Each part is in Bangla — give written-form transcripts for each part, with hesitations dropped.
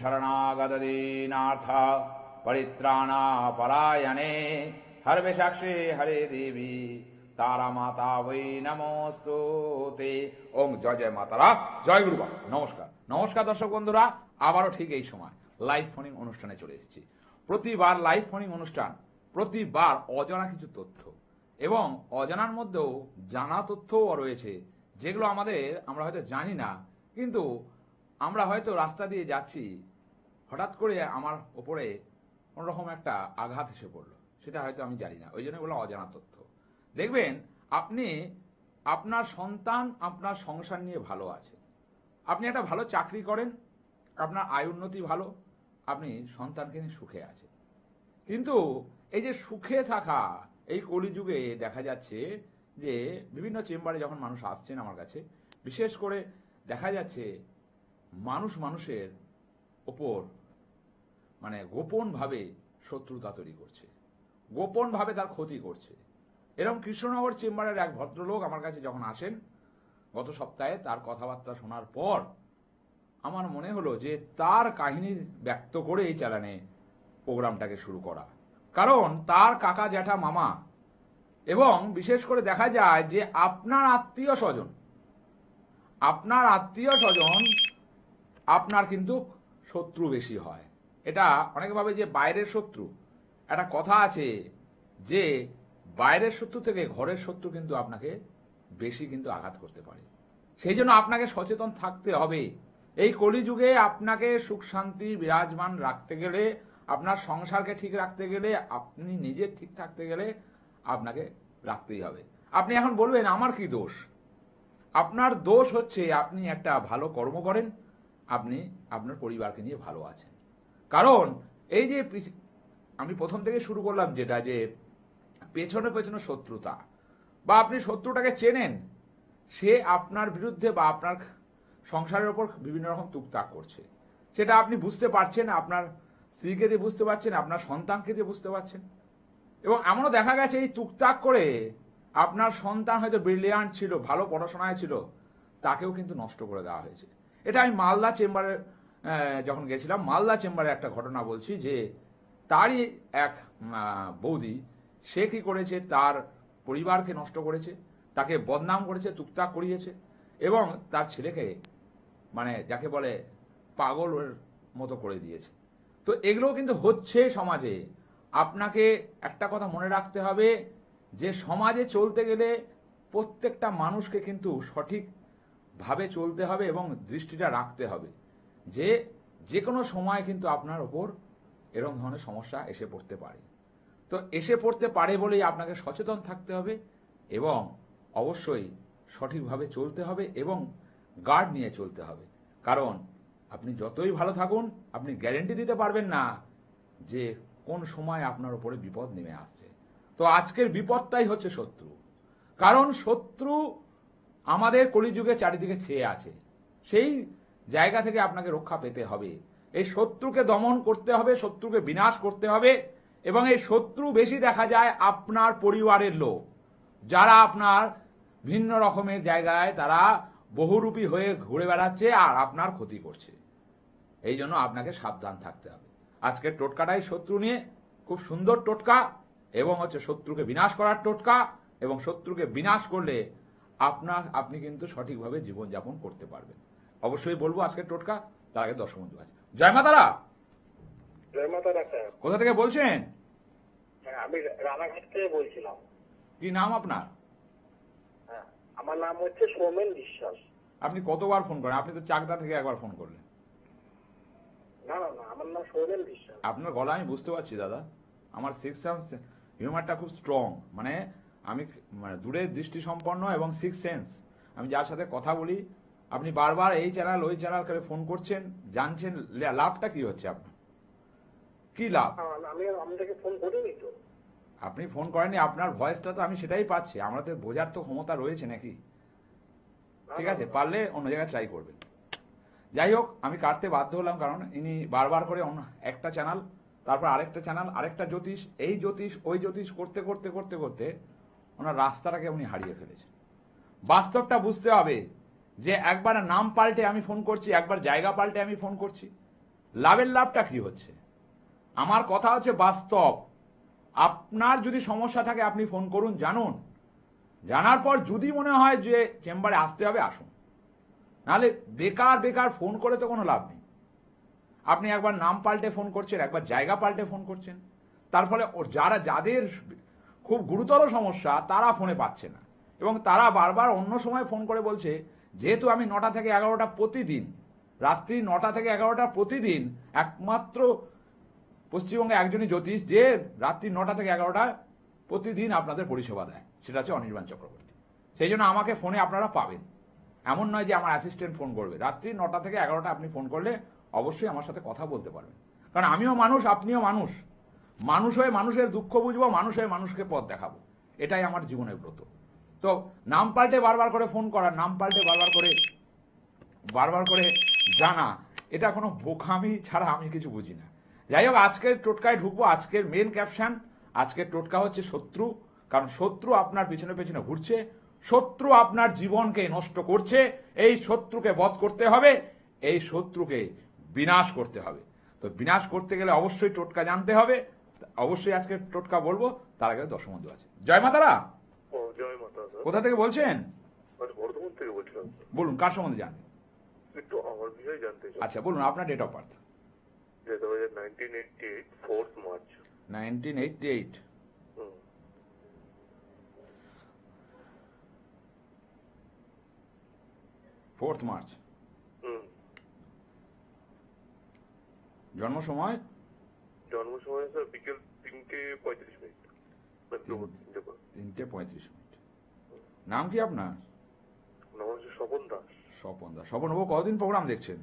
শরণাগতদীনার্থ পরিত্রাণাপরায়ণে হরবেশাক্ষে হরে দেবী তারা মাতা বৈ নমস্তুতে। ওম জয় জয় মাতারা, জয় গুরুবা। নমস্কার নমস্কার দর্শক বন্ধুরা, আবারও ঠিক এই সময় লাইভ ফোনিং অনুষ্ঠানে চলে এসেছি। প্রতিবার লাইভ ফোনিং অনুষ্ঠান, প্রতিবার অজানা কিছু তথ্য এবং অজানার মধ্যেও জানা তথ্যও রয়েছে, যেগুলো আমরা হয়তো জানি না, কিন্তু আমরা হয়তো রাস্তা দিয়ে যাচ্ছি, হঠাৎ করে আমার ওপরে কোনোরকম একটা আঘাত এসে পড়লো, সেটা হয়তো আমি জানি না, ওই জন্য বলো অজানা তথ্য। দেখবেন আপনি আপনার সন্তান আপনার সংসার নিয়ে ভালো আছে, আপনি একটা ভালো চাকরি করেন, আপনার আয় উন্নতি ভালো, আপনি সন্তানকে নিয়ে সুখে আছেন। কিন্তু এই যে সুখে থাকা এই কলিযুগে দেখা যাচ্ছে যে বিভিন্ন চেম্বারে যখন মানুষ আসছেন আমার কাছে, বিশেষ করে দেখা যাচ্ছে মানুষ মানুষের ওপর মানে গোপনভাবে শত্রুতা তৈরি করছে, গোপনভাবে তার ক্ষতি করছে। এরকম কৃষ্ণনগর চেম্বারের এক ভদ্রলোক আমার কাছে যখন আসেন গত সপ্তাহে, তার কথাবার্তা শোনার পর আমার মনে হলো যে তার কাহিনী ব্যক্ত করে এই চ্যানেলে প্রোগ্রামটাকে শুরু করা। কারণ তার কাকা জ্যাঠা মামা এবং বিশেষ করে দেখা যায় যে আপনার আত্মীয় স্বজন আপনার কিন্তু শত্রু বেশি হয়। এটা অনেকে ভাবে যে বাইরের শত্রু, একটা কথা আছে যে বাইরের শত্রু থেকে ঘরের শত্রু কিন্তু আপনাকে বেশি কিন্তু আঘাত করতে পারে। সেই জন্য আপনাকে সচেতন থাকতে হবে। এই কলিযুগে আপনাকে সুখ শান্তি বিরাজমান রাখতে গেলে, আপনার সংসারকে ঠিক রাখতে গেলে, আপনি নিজে ঠিক থাকতে গেলে আপনাকে রাখতেই হবে। আপনি এখন বলবেন আমার কি দোষ? আপনার দোষ হচ্ছে আপনি একটা ভালো কর্ম করেন, আপনি আপনার পরিবারকে নিয়ে ভালো আছেন। কারণ এই যে আমি প্রথম থেকে শুরু করলাম যেটা, যে পেছনে পেছনে শত্রুতা, বা আপনি শত্রুটাকে চেনেন, সে আপনার বিরুদ্ধে বা আপনার সংসারের ওপর বিভিন্ন রকম তুকতাক করছে, সেটা আপনি বুঝতে পারছেন, আপনার স্ত্রীকে দিয়ে বুঝতে পারছেন, আপনার সন্তানকে দিয়ে বুঝতে পারছেন। এবং এমনও দেখা গেছে এই তুকতাক করে আপনার সন্তান হয়তো ব্রিলিয়ান্ট ছিল, ভালো পড়াশোনায় ছিল, তাকেও কিন্তু নষ্ট করে দেওয়া হয়েছে। এটা আমি মালদা চেম্বারে যখন গেছিলাম, মালদা চেম্বারে একটা ঘটনা বলছি, যে তারই এক বৌদি, সে কি করেছে, তার পরিবারকে নষ্ট করেছে, তাকে বদনাম করেছে, তুকতাক করিয়েছে, এবং তার ছেলেকে মানে যাকে বলে পাগলের মতো করে দিয়েছে। তো এগুলোও কিন্তু হচ্ছে সমাজে। আপনাকে একটা কথা মনে রাখতে হবে যে সমাজে চলতে গেলে প্রত্যেকটা মানুষকে কিন্তু সঠিকভাবে চলতে হবে এবং দৃষ্টিটা রাখতে হবে যে যে কোনো সময় কিন্তু আপনার ওপর এরকম ধরনের সমস্যা এসে পড়তে পারে। তো এসে পড়তে পারে বলেই আপনাকে সচেতন থাকতে হবে এবং অবশ্যই সঠিকভাবে চলতে হবে এবং গার্ড নিয়ে চলতে হবে। কারণ আপনি যতই ভালো থাকুন, আপনি গ্যারেন্টি দিতে পারবেন না যে কোন সময় আপনার উপরে বিপদ নেমে আসছে। তো আজকের বিপদটাই হচ্ছে শত্রু। কারণ শত্রু আমাদের কলিযুগে চারিদিকে ছেয়ে আছে, সেই জায়গা থেকে আপনাকে রক্ষা পেতে হবে। এই শত্রুকে দমন করতে হবে, শত্রুকে বিনাশ করতে হবে। এবং এই শত্রু বেশি দেখা যায় আপনার পরিবারের লোক, যারা আপনার ভিন্ন রকমের জায়গায় তারা বহুরূপী হয়ে ঘুরে বেড়াচ্ছে আর আপনার ক্ষতি করছে। এই জন্য আপনাকে সাবধান থাকতে হবে। আজকের টোটকাটাই শত্রু নিয়ে, খুব সুন্দর টোটকা, এবং হচ্ছে শত্রুকে বিনাশ করার টোটকা। এবং শত্রুকে বিনাশ করলে আপনি কিন্তু সঠিকভাবে জীবনযাপন করতে পারবেন। অবশ্যই বলবো আজকের টোটকা, তার আগে দর্শক বন্ধু আছে। জয় মাতারা। জয় মাতারা স্যার। কোথা থেকে বলছেন? হ্যাঁ, আমি রানাঘাট থেকে বলছিলাম। কি নাম আপনার? হ্যাঁ, আমার নাম হচ্ছে সৌমেন বিশ্বাস। আপনি কতবার ফোন করেন? আপনি তো চাকদা থেকে একবার ফোন করলেন। না না না, আমার নাম সৌমেন বিশ্বাস। আপনার গলা আমি বুঝতে পারছি দাদা। আমার সিক্স সেন্স হিউমারটা খুব স্ট্রং, মানে আমি দূরের দৃষ্টি সম্পন্ন এবং সিক্স সেন্স। আমি যার সাথে কথা বলি, আপনি বারবার এই চ্যানেল ওই চ্যানেল করে ফোন করছেন, জানছেন লাভটা কি হচ্ছে আপনার? কি লাভ? আমি আপনাকে ফোন করিনি তো। আপনি ফোন করেননি, আপনার ভয়েসটা তো আমি সেটাই পাচ্ছি। আমরা তো বোঝার তো ক্ষমতা রয়েছে নাকি? ঠিক আছে, পারলে অন্য জায়গায় ট্রাই করবেন। যাই হোক, আমি কাটতে বাধ্য হলাম, কারণ ইনি বারবার করে একটা চ্যানেল, তারপর আরেকটা চ্যানেল, আরেকটা জ্যোতিষ, এই জ্যোতিষ ওই জ্যোতিষ করতে করতে করতে করতে ওনার রাস্তাটাকে উনি হারিয়ে ফেলেছেন। বাস্তবটা বুঝতে হবে যে একবার নাম পাল্টে আমি ফোন করছি, একবার জায়গা পাল্টে আমি ফোন করছি, লাভের লাভটা কি হচ্ছে? আমার কথা হচ্ছে বাস্তব। আপনার যদি সমস্যা থাকে আপনি ফোন করুন, জানুন, জানার পর যদি মনে হয় যে চেম্বারে আসতে হবে আসুন, নাহলে বেকার বেকার ফোন করে তো কোনো লাভ নেই। আপনি একবার নাম পাল্টে ফোন করছেন, একবার জায়গা পাল্টে ফোন করছেন, তার ফলে যাদের খুব গুরুতর সমস্যা তারা ফোনে পাচ্ছে না, এবং তারা বারবার অন্য সময় ফোন করে বলছে যেহেতু আমি 9টা থেকে 11টা প্রতিদিন, রাত্রি 9টা থেকে 11টা প্রতিদিন, একমাত্র পশ্চিমবঙ্গে একজনই জ্যোতিষ যে রাত্রি 9টা থেকে 11টা প্রতিদিন আপনাদের পরিষেবা দেয়, সেটা হচ্ছে অনির্বাণ চক্রবর্তী। সেই জন্য আমাকে ফোনে আপনারা পাবেন। এমন নয় যে আমার অ্যাসিস্ট্যান্ট ফোন করবে, রাত্রি 9টা থেকে 11টা আপনি ফোন করলে অবশ্যই আমার সাথে কথা বলতে পারবেন, কারণ আমিও মানুষ, আপনিও মানুষ। মানুষ হয়ে মানুষের দুঃখ বুঝবো, মানুষ হয়ে মানুষকে পথ দেখাবো, এটাই আমার জীবনের ব্রত। তো নাম পাল্টে বারবার করে ফোন করা, নাম পাল্টে বারবার করে জানা, এটা কোনো বোকামি ছাড়া আমি কিছু বুঝি না। যাই হোক, আজকের টোটকায় ঢুকবো। আজকের মেন ক্যাপশন, আজকের টোটকা হচ্ছে শত্রু। কারণ শত্রু আপনার পেছনে পেছনে ঘুরছে, শত্রু আপনার জীবনকে নষ্ট করছে। এই শত্রুকে বধ করতে হবে, এই শত্রুকে বিনাশ করতে হবে। তো বিনাশ করতে গেলে অবশ্যই টোটকা জানতে হবে। অবশ্যই আজকে টোটকা বলবো, তার আগে দর্শক বন্ধু আছে। জয় মাতারা। ও জয় মাতা স্যার। কোথা থেকে বলছেন? আমি বর্ধমান থেকে বলছিলাম স্যার। বলুন, কার সম্বন্ধে জানবেন? একটু আমার বিষয়ে জানতে চাই। আচ্ছা বলুন, আপনার date of birth? 1988 4th March. 1988। হুম। 4th March. হুম। জন্ম সময়? জন্ম সময় স্যার বিকেল 3:35। মানে দুপুর 3টে পর। 3:35। নাম কি আপনার? নাম হচ্ছে স্বপন দাস। স্বপন দাস। স্বপন বাবু, কতদিন প্রোগ্রাম দেখছেন?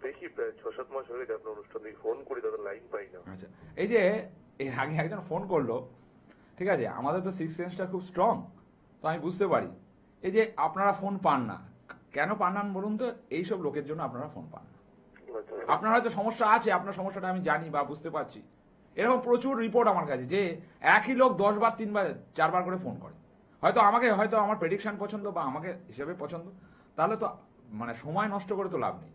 দেখি প্রায় 6-7 মাস হয়ে গেছে আপনার অনুষ্ঠান দেখি, ফোন করি দাদা লাইন পাই না। আচ্ছা, এই যে এর আগে একজন ফোন করলো, ঠিক আছে, আমাদের তো সিক্স সেন্সটা খুব স্ট্রং, তো আমি বুঝতে পারি এই যে আপনারা ফোন পান না। কেন পান না বলুন তো? এইসব লোকের জন্য আপনারা ফোন পান না। আচ্ছা। আপনার হয়তো সমস্যা আছে, আপনার সমস্যাটা আমি জানি বা বুঝতে পারছি। এরকম প্রচুর রিপোর্ট আমার কাছে যে একই লোক 10 বার 3 বার 4 বার করে ফোন করে। হয়তো আমার প্রেডিকশন পছন্দ বা আমাকে হিসেবে পছন্দ, তাহলে তো মানে সময় নষ্ট করে তো লাভ নেই।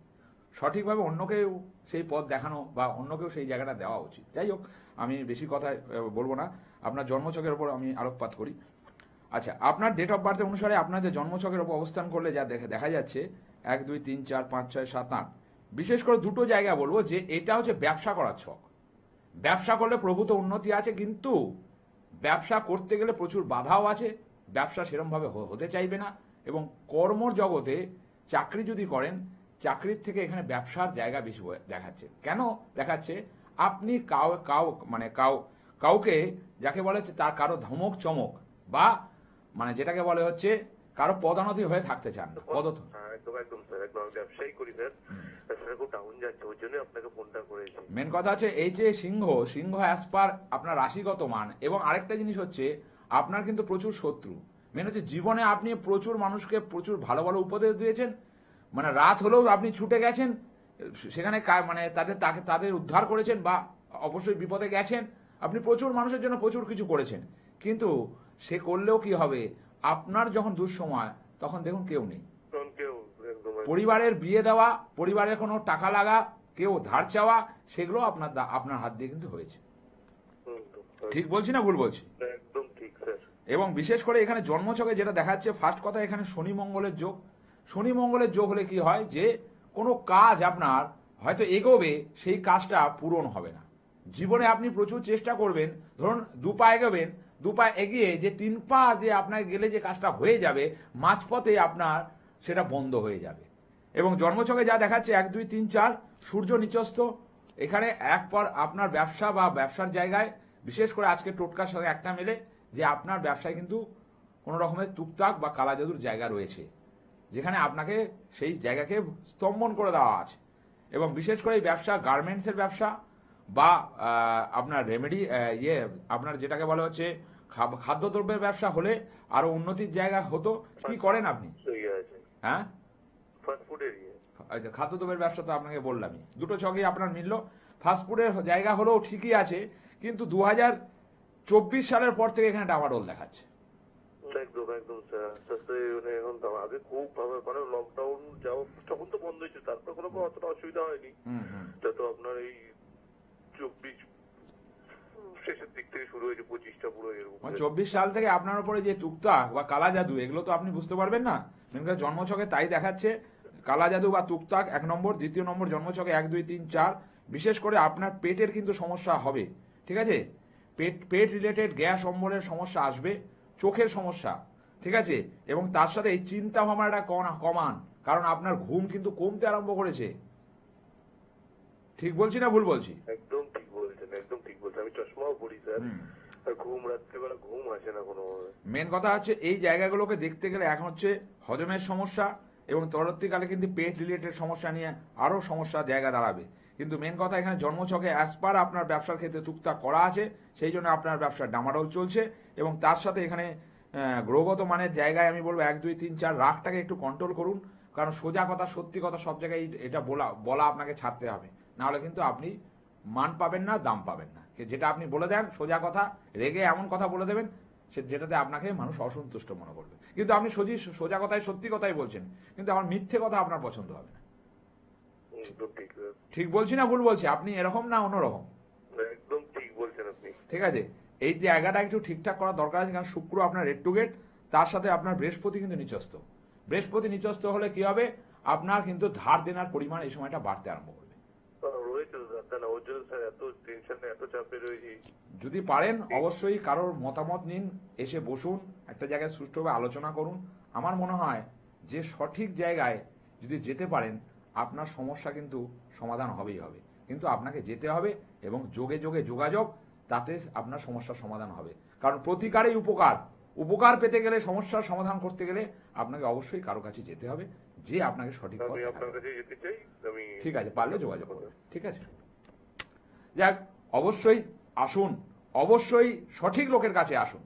সঠিকভাবে অন্যকেও সেই পথ দেখানো বা অন্যকেও সেই জায়গাটা দেওয়া উচিত। যাই হোক, আমি বেশি কথা বলবো না, আপনার জন্মছকের ওপর আমি আলোকপাত করি। আচ্ছা, আপনার ডেট অফ বার্থ অনুসারে আপনার যে জন্মছকের ওপর অবস্থান করলে যা দেখা যাচ্ছে 1 2 3 4 5 6 7 8, বিশেষ করে দুটো জায়গা বলবো যে এটা হচ্ছে ব্যবসা করার ছক। ব্যবসা করলে প্রভূত উন্নতি আছে, কিন্তু ব্যবসা করতে গেলে প্রচুর বাধাও আছে। ব্যবসা সেরমভাবে হতে চাইবে না, এবং কর্মর জগতে চাকরি যদি করেন, চাকরির থেকে এখানে ব্যবসার জায়গা বেশি দেখাচ্ছে। কেন দেখাচ্ছে? আপনি কাউকে যাকে বলে তার কারো ধমক চমক বা মানে যেটাকে বলে হচ্ছে কারো পদোন্নতি হয়ে থাকতে চান না। হ্যাঁ, একদম স্যার, একদম আমি ব্যবসায়ী করি স্যার। স্যার খুব ডাউন যাচ্ছে, ওই জন্য আপনাকে ফোনটা করেছি। মেন কথা আছে এই যে সিংহ অ্যাজ পার আপনার রাশিগত মান, এবং আরেকটা জিনিস হচ্ছে আপনার কিন্তু প্রচুর শত্রু। মেন হচ্ছে জীবনে আপনি প্রচুর মানুষকে প্রচুর ভালো ভালো উপদেশ দিয়েছেন, মানে রাত হলেও আপনি ছুটে গেছেন সেখানে, মানে তাদের উদ্ধার করেছেন বা অবশ্যই বিপদে গেছেন। আপনি প্রচুর মানুষের জন্য প্রচুর কিছু করেছেন, কিন্তু সে করলেও কি হবে, আপনার যখন দুঃসময় তখন দেখুন কেউ নেই। পরিবারের বিয়ে দেওয়া, পরিবারের কোনো টাকা লাগা, কেউ ধার চাওয়া, সেগুলো আপনার হাত দিয়ে কিন্তু হয়েছে। ঠিক বলছি না ভুল বলছি? একদম ঠিক স্যার। এবং বিশেষ করে এখানে জন্মছকে যেটা দেখাচ্ছে, ফার্স্ট কথা এখানে শনি মঙ্গলের যোগ। শনি মঙ্গলের যোগ হলে কি হয় যে কোনো কাজ আপনার হয়তো এগোবে, সেই কাজটা পূরণ হবে না। জীবনে আপনি প্রচুর চেষ্টা করবেন, ধরুন 2 পা এগোবেন, 2 পা এগিয়ে যে 3 পা যে আপনার গেলে যে কাজটা হয়ে যাবে, মাঝপথে আপনার সেটা বন্ধ হয়ে যাবে। এবং জন্মছকে যা দেখাচ্ছে 1 2 3 4, সূর্য নিচস্থ, এখানে একবার আপনার ব্যবসা বা ব্যবসার জায়গায়, বিশেষ করে আজকে টোটকার সাথে একটা মেলে যে আপনার ব্যবসায় কিন্তু কোনো রকমের টুকটাক বা কালা জাদুর জায়গা রয়েছে, যেখানে আপনাকে সেই জায়গাকে স্তম্ভন করে দেওয়া আছে। এবং বিশেষ করে এই ব্যবসা, গার্মেন্টসের ব্যবসা বা আপনার রেমেডি আপনার যেটাকে বলা হচ্ছে খাদ্যদ্রব্যের ব্যবসা হলে আরো উন্নতির জায়গা হতো। কি করেন আপনি? হ্যাঁ, খাদ্যদ্রব্যের ব্যবসা তো আপনাকে বললামই, দুটো ছকই আপনার মিলল। ফাস্টফুডের জায়গা হলেও ঠিকই আছে, কিন্তু 2024 সালের পর থেকে এখানে ডামাডোল দেখাচ্ছে। একদম একদম স্যার আস্তে আস্তে মানে এখন তো আগে খুব ভাবে মানে লকডাউন যাও তখন তো বন্ধ হয়েছে, তারপর কোনো অতটা অসুবিধা হয়নি। যত আপনার এই 24 শেষের দিক থেকে শুরু হয়েছে, 25টা পুরো এরকম। 24 সাল থেকে আপনার উপরে যে তুকতাক বা কালা জাদু, এগুলো তো আপনি বুঝতে পারবেন না। জন্মছকে তাই দেখাচ্ছে, কালা জাদু বা তুকতাক 1 নম্বর, 2 নম্বর জন্মছকে 1, 2, 3, 4। বিশেষ করে আপনার পেটের কিন্তু সমস্যা হবে, ঠিক আছে? পেট রিলেটেড গ্যাস অম্বলের সমস্যা আসবে, চোখের সমস্যা, ঠিক আছে? এবং তার সাথে এই চিন্তা ভাবনাটা কমান, কারণ আপনার ঘুম কিন্তু কমতে আরম্ভ করেছে। ঠিক বলছি না ভুল বলছি? একদম ঠিক বলছেন, একদম ঠিক বলছেন। আমি চশমাও পড়ি স্যার, আর ঘুম রাত্রেবেলা ঘুম আসে না কোনোভাবে। মেন কথা হচ্ছে এই জায়গাগুলোকে দেখতে গেলে এখন হচ্ছে হজমের সমস্যা এবং পরবর্তীকালে কিন্তু পেট রিলেটেড সমস্যা নিয়ে আরও সমস্যা জায়গা দাঁড়াবে। কিন্তু মেন কথা এখানে জন্মছকে অ্যাসপার আপনার ব্যবসার ক্ষেত্রে টুকটাক করা আছে, সেই জন্য আপনার ব্যবসার ডামাডোল চলছে। এবং তার সাথে এখানে গ্রহগত মানের জায়গায় আমি বলবো 1, 2, 3, 4 রাগটাকে একটু কন্ট্রোল করুন, কারণ সোজা কথা সত্যি কথা সব জায়গায় এটা বলা আপনাকে ছাড়তে হবে, নাহলে কিন্তু আপনি মান পাবেন না, দাম পাবেন না। যেটা আপনি বলে দেন সোজা কথা, রেগে এমন কথা বলে দেবেন যেটাতে আপনাকে মানুষ অসন্তুষ্ট মনে করবে। কিন্তু আপনি সোজা কথায় সত্যি কথাই বলছেন, কিন্তু আমার মিথ্যে কথা আপনার পছন্দ হবে না। ঠিক বলছি না ভুল বলছি? আপনি এরকম না অন্যরকম? একদম ঠিক বলছেন আপনি। ঠিক আছে, এই জায়গাটা একটু ঠিকঠাক করার দরকার আছে, কারণ শুক্র আপনার রেড টু গেট, তার সাথে আপনার বৃহস্পতি কিন্তু নিচস্থ। বৃহস্পতি নিচস্থ হলে কি হবে, আপনার কিন্তু ধার দেনার পরিমাণ এই সময়টা বাড়তে আরম্ভ করবে। যদি পারেন অবশ্যই কারোর মতামত নিন, এসে বসুন, একটা জায়গায় সুষ্ঠুভাবে আলোচনা করুন। আমার মনে হয় যে সঠিক জায়গায় যদি যেতে পারেন আপনার সমস্যা কিন্তু সমাধান হবেই হবে, কিন্তু আপনাকে যেতে হবে এবং যোগে যোগে যোগাযোগ, তাতে আপনার সমস্যার সমাধান হবে। কারণ প্রতিকারেই উপকার, উপকার পেতে গেলে, সমস্যার সমাধান করতে গেলে আপনাকে অবশ্যই কারো কাছে যেতে হবে, যে আপনাকে সঠিক পথ দেখাবে। ঠিক আছে, পারলে যোগাযোগ করবে। ঠিক আছে, যাক, অবশ্যই আসুন, অবশ্যই সঠিক লোকের কাছে আসুন।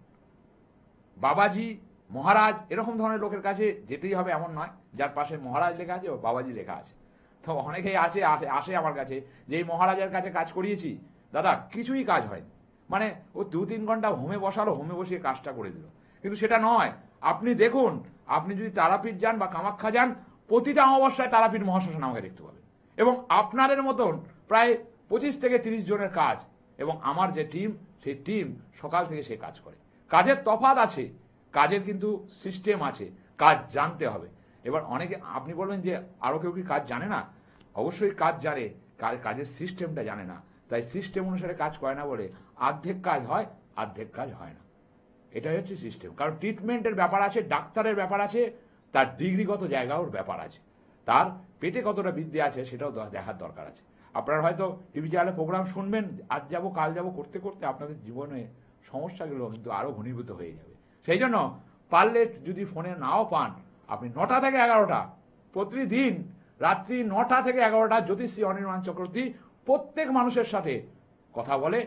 বাবাজি, মহারাজ এরকম ধরনের লোকের কাছে যেতেই হবে এমন নয়, যার পাশে মহারাজ লেখা আছে ও বাবাজি লেখা আছে। তো অনেকেই আসে আমার কাছে যে এই মহারাজের কাছে কাজ করিয়েছি দাদা, কিছুই কাজ হয়নি, মানে ও 2-3 ঘন্টা হোমে বসালো, হোমে বসিয়ে কাজটা করে দিল। কিন্তু সেটা নয়। আপনি দেখুন, আপনি যদি তারাপীঠ যান বা কামাখ্যা যান, প্রতিটা অমাবস্যায় তারাপীঠ মহাশ্মশান আমাকে দেখতে পাবেন, এবং আপনাদের মতন প্রায় 25 থেকে 30 জনের কাজ, এবং আমার যে টিম, সেই টিম সকাল থেকে সে কাজ করে। কাজের তফাৎ আছে, কাজের কিন্তু সিস্টেম আছে, কাজ জানতে হবে। এবার অনেকে আপনি বলবেন যে আরো কেউ কি কাজ জানে না? অবশ্যই কাজ জানে, কাজের সিস্টেমটা জানে না, তাই সিস্টেম অনুসারে কাজ করে না বলে অর্ধেক কাজ হয়, অর্ধেক কাজ হয় না। এটাই হচ্ছে সিস্টেম। কারণ ট্রিটমেন্টের ব্যাপার আছে, ডাক্তারের ব্যাপার আছে, তার ডিগ্রিগত জায়গার ব্যাপার আছে, তার পেটে কতটা বিদ্যা আছে সেটাও দেখার দরকার আছে। আপনারা হয়তো টিভি চ্যানেলে প্রোগ্রাম শুনবেন, আজ যাবো কাল যাবো করতে করতে আপনাদের জীবনে সমস্যাগুলো কিন্তু আরো ঘনীভূত হয়ে যাবে। সেই জন্য পারলে যদি ফোনে নাও পান, আপনি 9টা থেকে 11টা প্রতিদিন, রাত্রি 9টা থেকে 11টা জ্যোতিষী অনির্বাণ চক্রবর্তী প্রত্যেক মানুষের সাথে কথা বলে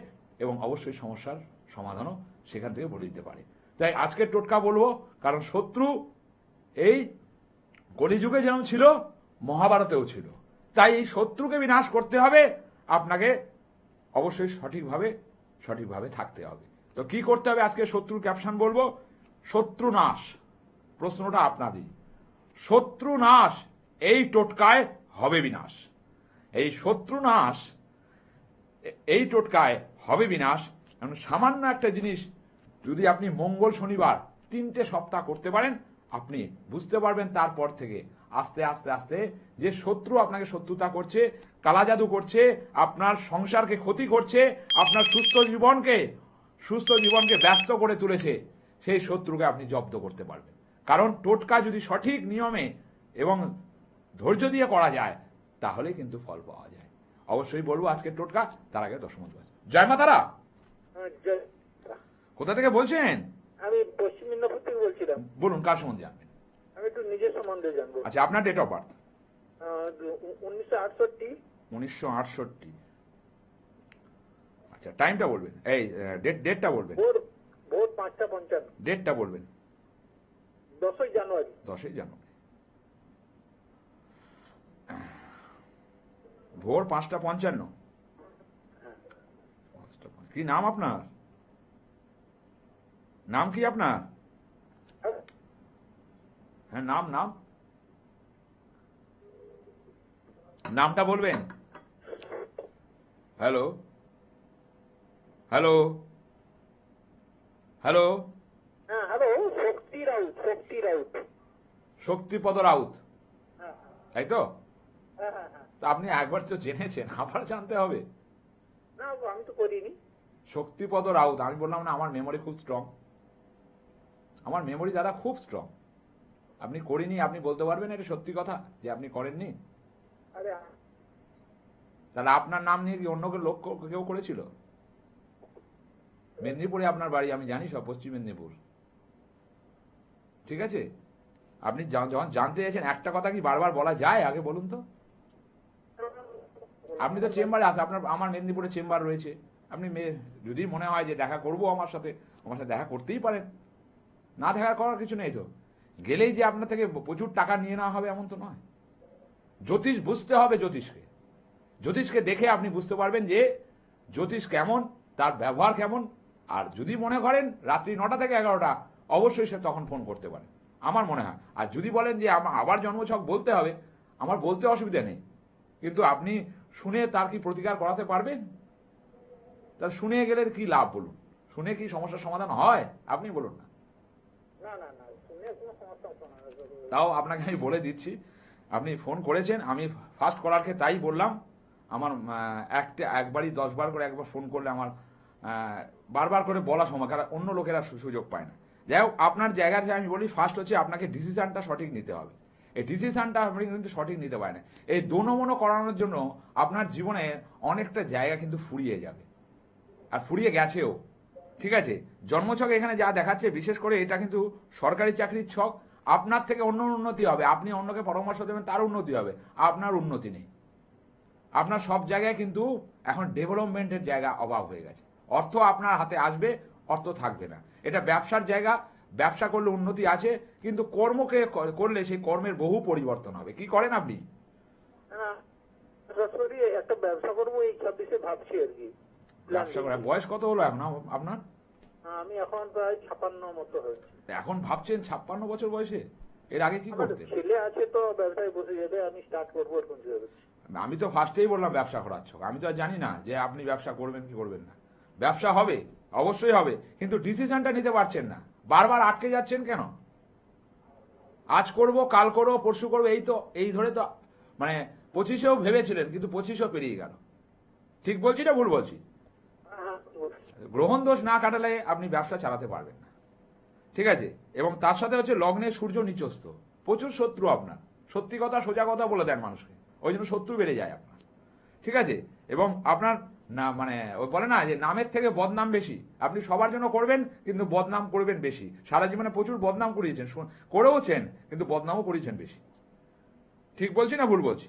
এবং অবশ্যই সমস্যার সমাধানও সেখান থেকে বলে দিতে পারে। তাই আজকের টোটকা বলবো, কারণ শত্রু এই কলিযুগে যেমন ছিল, মহাভারতেও ছিল। তাই এই শত্রুকে বিনাশ করতে হবে, আপনাকে অবশ্যই সঠিকভাবে থাকতে হবে। তো কি করতে হবে, আজকে শত্রুর ক্যাপশন বলবো, শত্রু নাশ। প্রশ্নটা আপনাদের, শত্রু নাশ এই টোটকায় হবে বিনাশ। এই শত্রু নাশ এই টোটকায় হবে বিনাশ। কারণ সামান্য একটা জিনিস যদি আপনি মঙ্গল শনিবার 3টে সপ্তাহ করতে পারেন, আপনি বুঝতে পারবেন তারপর থেকে আস্তে আস্তে আস্তে যে শত্রু আপনাকে শত্রুতা করছে, কালা জাদু করছে, আপনার সংসারকে ক্ষতি করছে, আপনার সুস্থ জীবনকে ব্যস্ত করে তুলেছে, সেই শত্রুকে আপনি জব্দ করতে পারবেন। কারণ টোটকা যদি সঠিক নিয়মে এবং ধৈর্য দিয়ে করা যায়, তাহলে কিন্তু ফল পাওয়া যায়। অবশ্যই বলবো আজকের টোটকা, তার আগে 10 মিনিট। জয় মা তারা। কোথা থেকে বলছেন? আমি পশ্চিম মেদিনীপুর থেকে বলছিলাম। বলুন, কার সম্বন্ধে জানবেন? আমি একটু নিজের সম্বন্ধে জানবো। আচ্ছা, আপনার ডেট অফ বার্থ? 1968। 1968। আচ্ছা, টাইমটা বলবেন, এই ডেটটা বলবেন। ভোর 5টা 55। ডেটটা বলবেন। 10ই জানুয়ারি। 10ই জানুয়ারি ভোর 5টা 55। কি নাম আপনার? নাম কি আপনার? হ্যাঁ, নামটা বলবেন। হ্যালো হ্যালো হ্যালো হ্যাঁ হ্যালো, শক্তি রাউত। শক্তিপদ রাউত, হ্যাঁ তাই তো? হ্যাঁ হ্যাঁ হ্যাঁ। তা আপনি একবার তো জেনেছেন, আবার জানতে হবে। না আমি তো করিনি। শক্তিপদ রাউত, আমি বললাম না আমার মেমোরি খুব স্ট্রং, আমার মেমোরি দাদা খুব স্ট্রং। আপনি করিনি, আপনি বলতে পারবেন এটা সত্যি কথা যে আপনি করেননি? আরে তাহলে আপনার নাম নিয়ে কি অন্য লোক কেউ করেছিল? মেদিনীপুরে আপনার বাড়ি, আমি জানি সব, পশ্চিম মেদিনীপুর। ঠিক আছে, আপনি যখন জানতে চাইছেন একটা কথা কি বারবার বলা যায়? আগে বলুন তো। আপনি তো চেম্বারে আসেন, আমার মেদিনীপুরে চেম্বার রয়েছে। আপনি যদি মনে হয় যে দেখা করবো আমার সাথে দেখা করতেই পারেন, না দেখা করার কিছু নেই তো। গেলেই যে আপনার থেকে প্রচুর টাকা নিয়ে নেওয়া হবে এমন তো নয়। জ্যোতিষ বুঝতে হবে, জ্যোতিষকে দেখে আপনি বুঝতে পারবেন যে জ্যোতিষ কেমন, তার ব্যবহার কেমন। আর যদি মনে করেন রাত্রি 9টা থেকে 11টা, অবশ্যই সে তখন ফোন করতে পারে, আমার মনে হয়। আর যদি বলেন যে আবার জন্মছক বলতে হবে, আমার বলতে অসুবিধা নেই, কিন্তু আপনি শুনে তার কি প্রতিকার করাতে পারবেন? তার শুনে গেলে কি লাভ বলুন? শুনে কি সমস্যার সমাধান হয়? আপনি বলুন না। না না না, শুনে কোনো সমস্যা হতো না। তাও আপনাকে আমি বলে দিচ্ছি, আপনি ফোন করেছেন, আমি ফার্স্ট করারকে তাই বললাম। আমার একবারই 10 বার করে একবার ফোন করলে আমার বারবার করে বলা সময়, কারণ অন্য লোকেরা সুযোগ পায় না। যাই হোক, আপনার জায়গা থেকে আমি বলি, ফার্স্ট হচ্ছে আপনাকে ডিসিশনটা সঠিক নিতে হবে। এই ডিসিশনটা আপনি কিন্তু সঠিক নিতে পারেন না। এই দোনোমনো করানোর জন্য আপনার জীবনে অনেকটা জায়গা কিন্তু ফুরিয়ে যাবে, আর ফুরিয়ে গেছেও। ঠিক আছে, জন্মছক এখানে যা দেখাচ্ছে, বিশেষ করে এটা কিন্তু সরকারি চাকরির ছক। আপনার থেকে অন্য উন্নতি হবে, আপনি অন্যকে পরামর্শ দেবেন, তার উন্নতি হবে, আপনার উন্নতি নেই। আপনার সব জায়গায় কিন্তু এখন ডেভেলপমেন্টের জায়গা অভাব হয়ে গেছে। অর্থ আপনার হাতে আসবে, অর্থ থাকবে না। এটা ব্যবসার জায়গা, ব্যবসা করলে উন্নতি আছে, কিন্তু কর্মকে করলে সেই কর্মের বহু পরিবর্তন হবে। কি করেন আপনি? সরাসরি একটা ব্যবসা করবো এই 26-এ ভাবছি আর কি। ব্যবসা করে বয়স কত হলো এখন আপনার? আমি এখন প্রায় 56 মতো হয়েছে। এখন ভাবছেন 56 বছর বয়সে? এর আগে কি করতেন? ছেলে আছে তো ব্যবসায় বসে যাবে, আমি স্টার্ট করবো এখন। আমি তো ফার্স্টেই বললাম ব্যবসা করার ছক। আমি তো আর জানি না যে আপনি ব্যবসা করবেন কি করবেন না। ব্যবসা হবে, অবশ্যই হবে, কিন্তু ডিসিশনটা নিতে পারছেন না। বারবার আটকে যাচ্ছেন কেন? আজ করব, কাল করবো, পরশু করবো, এই ধরে তো মানে 25-এও ভেবেছিলেন, কিন্তু 25-ও পেরিয়ে গেল। ঠিক বলছি না ভুল বলছি? গ্রহণ দোষ না কাটালে আপনি ব্যবসা চালাতে পারবেন না। ঠিক আছে, এবং তার সাথে হচ্ছে লগ্নে সূর্য নিচস্থ, প্রচুর শত্রু আপনার। সত্যি কথা, সোজা কথা বলে দেন মানুষকে, ওই জন্য শত্রু বেড়ে যায় আপনার। ঠিক আছে, এবং আপনার না মানে ওই বলে না যে নামের থেকে বদনাম বেশি। আপনি সবার জন্য করবেন, কিন্তু বদনাম করবেন বেশি। সারা জীবনে প্রচুর বদনাম করিয়েছেন, করেওছেন, কিন্তু বদনামও করিয়েছেন বেশি। ঠিক বলছি না ভুল বলছি?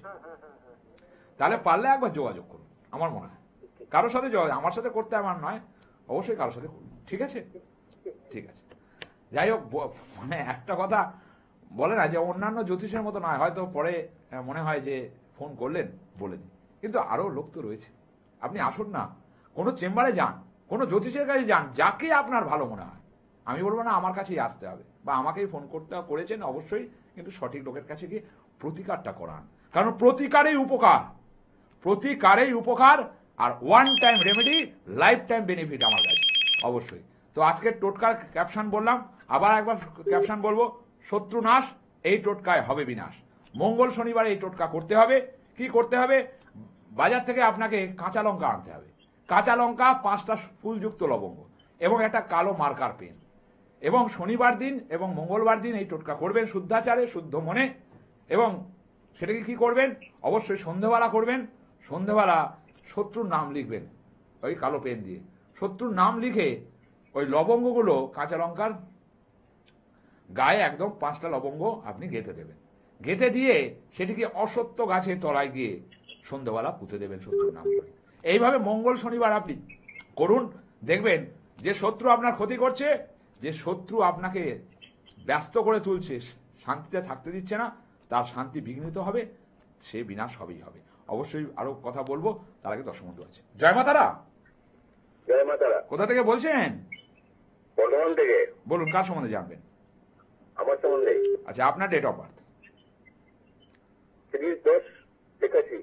তাহলে পারলে একবার যোগাযোগ করুন, আমার মনে হয়। কারোর সাথে আমার সাথে করতে আমার নয়, অবশ্যই কারোর সাথে করুন। ঠিক আছে, ঠিক আছে। যাই হোক, মানে একটা কথা বলে না যে অন্যান্য জ্যোতিষের মতো নয়, হয়তো পরে মনে হয় যে ফোন করলেন বলে দিই, কিন্তু আরো লোক তো রয়েছে। আপনি আসুন না, কোনো চেম্বারে যান, কোনো জ্যোতিষের কাছে যান, যাকে আপনার ভালো মনে হয়। আমি বলবো না আমার কাছেই আসতে হবে বা আমাকেই ফোন করেছেন, অবশ্যই, কিন্তু সঠিক লোকের কাছে গিয়ে প্রতিকারটা করান। কারণ প্রতিকারেই উপকার, আর one time remedy, lifetime benefit আমার কাছে, অবশ্যই। তো আজকের টোটকার ক্যাপশন বললাম, আবার একবার ক্যাপশন বলবো, শত্রু নাশ, এই টোটকায় হবে বিনাশ। মঙ্গল শনিবার এই টোটকা করতে হবে। কি করতে হবে? বাজার থেকে আপনাকে কাঁচা লঙ্কা আনতে হবে, কাঁচা লঙ্কা, 5টা ফুলযুক্ত লবঙ্গ, এবং একটা কালো মার্কার পেন। এবং শনিবার দিন এবং মঙ্গলবার দিন এই টোটকা করবেন শুদ্ধাচারে, শুদ্ধ মনে। এবং সেটাকে কি করবেন? অবশ্যই সন্ধ্যেবেলা করবেন। সন্ধ্যেবেলা শত্রুর নাম লিখবেন ওই কালো পেন দিয়ে। শত্রুর নাম লিখে ওই লবঙ্গগুলো কাঁচা লঙ্কার গায়ে একদম 5টা লবঙ্গ আপনি গেঁথে দেবেন। গেঁথে দিয়ে সেটিকে অসত্য গাছের তলায় গিয়ে সন্ধ্যেবেলা পুঁতে দেবেন শত্রুর নাম করে। এইভাবে মঙ্গল শনিবার আপনি করুন, দেখবেন যে শত্রু আপনার ক্ষতি করছে, যে শত্রু আপনাকে ব্যস্ত করে তুলছে, শান্তিতে থাকতে দিচ্ছে না, তার শান্তি বিঘ্নিত হবে, সে বিনাশ হবেই হবে। অবশ্যই আরো কথা বলবো, তার আগে দর্শক বন্ধু আছে। জয় মাতারা। জয় মাতারা। কোথা থেকে বলছেন? বর্ধমান থেকে। বলুন, কার সম্বন্ধে জানবেন? আমার সম্বন্ধে আচ্ছা, আপনার ডেট অফ বার্থ 30/10/81।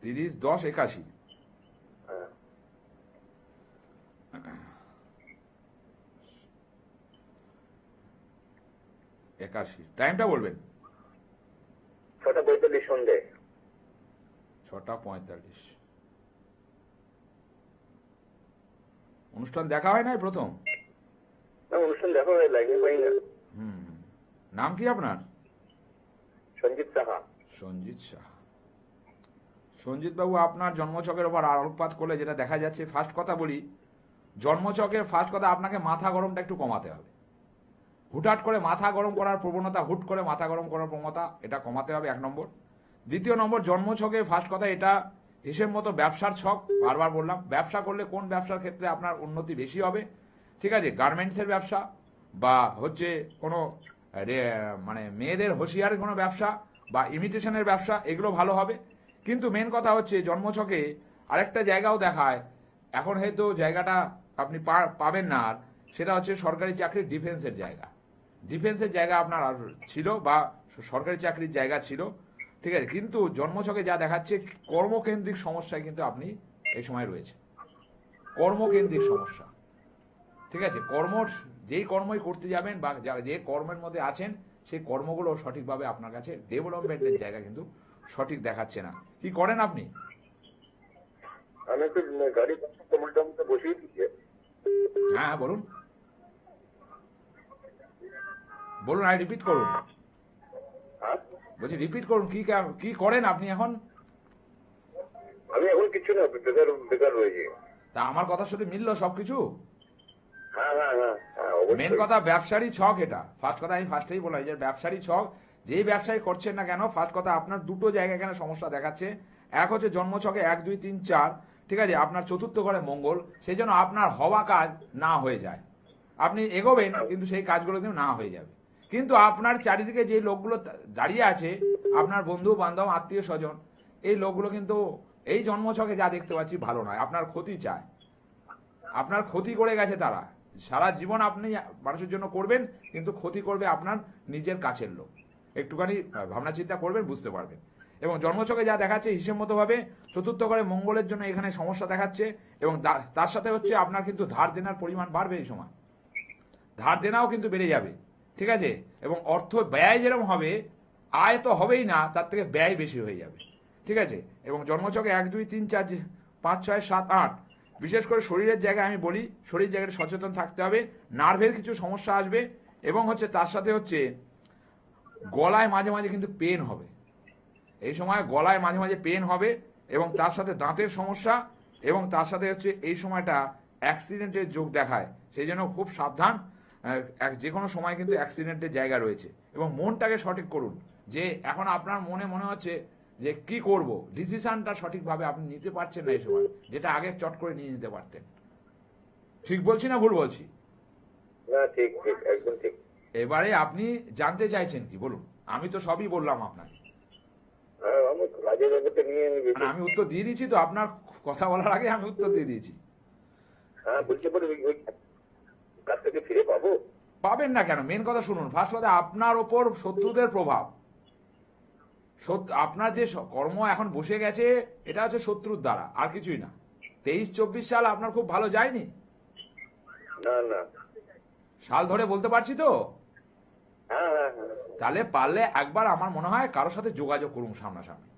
30/10/81। হ্যাঁ, 81। টাইমটা বলবেন। 6:45 সন্ধ্যে। 6:45। অনুষ্ঠান দেখা হয় নাই প্রথম? না, অনুষ্ঠান দেখা হয়, লাইনে পাই না। নাম কি আপনার? সঞ্জিত সাহা। সঞ্জিত সাহা। সঞ্জিত বাবু, আপনার জন্মছকের ওপর আলোকপাত করলে যেটা দেখা যাচ্ছে, ফার্স্ট কথা বলি, জন্মছকের ফার্স্ট কথা, আপনাকে মাথা গরমটা একটু কমাতে হবে। হুটহাট করে মাথা গরম করার প্রবণতা, হুট করে মাথা গরম করার প্রবণতা, এটা কমাতে হবে, 1 নম্বর। দ্বিতীয় নম্বর, জন্মছকে ফার্স্ট কথা, এটা হিসেব মতো ব্যবসার ছক। বারবার বললাম, ব্যবসা করলে কোন ব্যবসার ক্ষেত্রে আপনার উন্নতি বেশি হবে, ঠিক আছে? গার্মেন্টসের ব্যবসা বা হচ্ছে কোনো মানে মেয়েদের হুঁশিয়ারের কোনো ব্যবসা বা ইমিটেশনের ব্যবসা, এগুলো ভালো হবে। কিন্তু মেন কথা হচ্ছে, জন্মছকে আরেকটা জায়গাও দেখায়, এখন হয়তো জায়গাটা আপনি পাবেন না, আর সেটা হচ্ছে সরকারি চাকরির ডিফেন্সের জায়গা। ডিফেন্সের জায়গা আপনার আর ছিল, বা সরকারি চাকরির জায়গা ছিল, ঠিক আছে? কিন্তু জন্মছকে যা দেখাচ্ছে, কর্মকেন্দ্রিক সমস্যায় কিন্তু আপনি এই সময় রয়েছে। কর্মকেন্দ্রিক সমস্যা, ঠিক আছে? যেই কর্মই করতে যাবেন বা যে কর্মের মধ্যে আছেন, সেই কর্মগুলো সঠিকভাবে আপনার কাছে ডেভেলপমেন্টের জায়গা কিন্তু সঠিক দেখাচ্ছে না। কি করেন আপনি? আমি একটু গাড়ি তোমার বসিয়ে দিচ্ছি। হ্যাঁ, বলুন বলুন, আই রিপিট করুন। হ্যাঁ, বলছি রিপিট করুন, কি করেন আপনি এখন? আমি এখন কিছু না, বেকার রয়েছি। তা আমার কথার সাথে মিললো সবকিছু? হ্যাঁ হ্যাঁ হ্যাঁ হ্যাঁ, মেন কথা, ব্যবসারই ছক এটা। ফার্স্ট কথা আমি ফার্স্টেই বললাম যে ব্যবসারই ছক। যেই ব্যবসায় করছেন না কেন, ফার্স্ট কথা, আপনার দুটো জায়গায় এখানে সমস্যা দেখাচ্ছে। এক হচ্ছে জন্মছকে 1, 2, 3, 4, ঠিক আছে? আপনার চতুর্থ ঘরে মঙ্গল, সেই জন্য আপনার হওয়া কাজ না হয়ে যায়। আপনি এগোবেন, কিন্তু সেই কাজগুলো কিন্তু না হয়ে যাবে। কিন্তু আপনার চারিদিকে যে লোকগুলো দাঁড়িয়ে আছে, আপনার বন্ধু বান্ধব, আত্মীয় স্বজন, এই লোকগুলো কিন্তু এই জন্মছকে যা দেখতে পাচ্ছি ভালো নয়, আপনার ক্ষতি চায়। আপনার ক্ষতি করে গেছে তারা। সারা জীবন আপনি মানুষের জন্য করবেন, কিন্তু ক্ষতি করবে আপনার নিজের কাছের লোক। একটুখানি ভাবনা চিন্তা করবেন, বুঝতে পারবেন। এবং জন্মছকে যা দেখাচ্ছে, হিসেব মতো ভাবে চতুর্থ ঘরে মঙ্গলের জন্য এখানে সমস্যা দেখাচ্ছে। এবং তার সাথে হচ্ছে আপনার কিন্তু ধার দেনার পরিমাণ বাড়বে এই সময়। ধার দেনাও কিন্তু বেড়ে যাবে, ঠিক আছে? এবং অর্থ ব্যয় যেরকম হবে, আয় তো হবেই না, তার থেকে ব্যয় বেশি হয়ে যাবে, ঠিক আছে? এবং জন্মছকে 1, 2, 3, 4, 5, 6, 7, 8, বিশেষ করে শরীরের জায়গায় আমি বলি, শরীর জায়গায় সচেতন থাকতে হবে। নার্ভের কিছু সমস্যা আসবে, এবং হচ্ছে তার সাথে হচ্ছে গলায় মাঝে মাঝে কিন্তু পেন হবে। এই সময় গলায় মাঝে মাঝে পেন হবে, এবং তার সাথে দাঁতের সমস্যা, এবং তার সাথে হচ্ছে এই সময়টা অ্যাক্সিডেন্টের যোগ দেখায়। সেই জন্য খুব সাবধান। যে কোনো সময় কিন্তু অ্যাক্সিডেন্টের জায়গা রয়েছে। এবং মনটাকে সঠিক করুন, যে এখন আপনার মনে হচ্ছে যে কি করব, ডিসিশনটা সঠিকভাবে আপনি নিতে পারছেন না এই সময়, যেটা আগে চট করে নিয়ে নিতে পারতেন। ঠিক বলছি না ভুল বলছি? না, ঠিক ঠিক, একদম ঠিক। এবারে আপনি জানতে চাইছেন কি, বলুন। আমি তো সবই বললাম আপনাকে। হ্যাঁ, আমি কাজের ব্যাপারটা নিয়ে মানে আমি উত্তর দিয়ে দিয়েছি তো, আপনার কথা বলার আগে আমি উত্তর দিয়ে দিয়েছি। হ্যাঁ, বলতে পারি ওই কাজ থেকে ফিরে পাবো? পাবেন না কেন? মেন কথা শুনুন। ফার্স্ট কথা, আপনার ওপর শত্রুদের প্রভাব। আপনার যে কর্ম এখন বসে গেছে, এটা হচ্ছে শত্রুর দ্বারা, আর কিছুই না। 23-24 সাল আপনার খুব ভালো যায়নি। না না, সাল ধরে বলতে পারছি তো। হ্যাঁ হ্যাঁ হ্যাঁ, তাহলে পারলে একবার আমার মনে হয় কারোর সাথে যোগাযোগ করুন সামনাসামনি।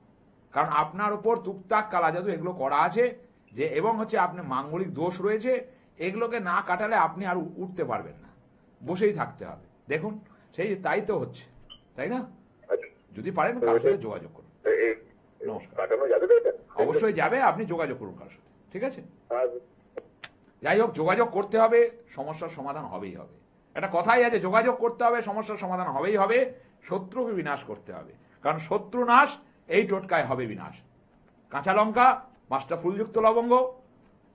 কারণ আপনার ওপর টুকটাক কালা জাদু এগুলো করা আছে, যে এবং হচ্ছে আপনার মাঙ্গলিক দোষ রয়েছে। এগুলোকে না কাটালে আপনি আর উঠতে পারবেন না, বসেই থাকতে হবে। দেখুন, তাই তো হচ্ছে, তাই না? আচ্ছা, যদি পারেন কারোর সাথে যোগাযোগ করুন। নমস্কার। কাটানো যাবে তো এটা? অবশ্যই যাবে, আপনি যোগাযোগ করুন কারোর সাথে, ঠিক আছে? হ্যাঁ, যাই হোক, যোগাযোগ করতে হবে, সমস্যার সমাধান হবেই হবে। একটা কথাই আছে, যোগাযোগ করতে হবে, সমস্যার সমাধান হবেই হবে। শত্রুকে বিনাশ করতে হবে, কারণ শত্রু নাশ এই টোটকায় হবে বিনাশ। কাঁচা লঙ্কা, 5টা ফুলযুক্ত লবঙ্গ,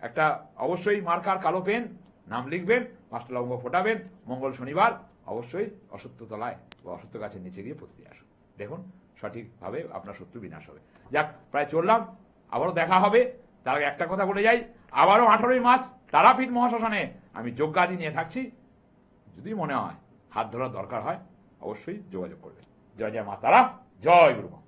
একটা অবশ্যই মার্কার কালো পেন, নাম লিখবেন, 5টা লবঙ্গ ফোটাবেন। মঙ্গল শনিবার অবশ্যই অসত্য তলায় বা অসত্য গাছের নিচে গিয়ে পুঁতে দিয়ে আসুন। দেখুন, সঠিকভাবে আপনার শত্রু বিনাশ হবে। যাক, প্রায় চললাম, আবারও দেখা হবে। তার আগে একটা কথা বলে যাই, আবারও 18ই মার্চ তারাপীঠ মহাশ্মশানে আমি যজ্ঞাদি নিয়ে থাকছি। যদি মনে হয় হাত ধরার দরকার হয় অবশ্যই যোগাযোগ করবেন। জয় জয় মা তারা, জয় গুরু মা।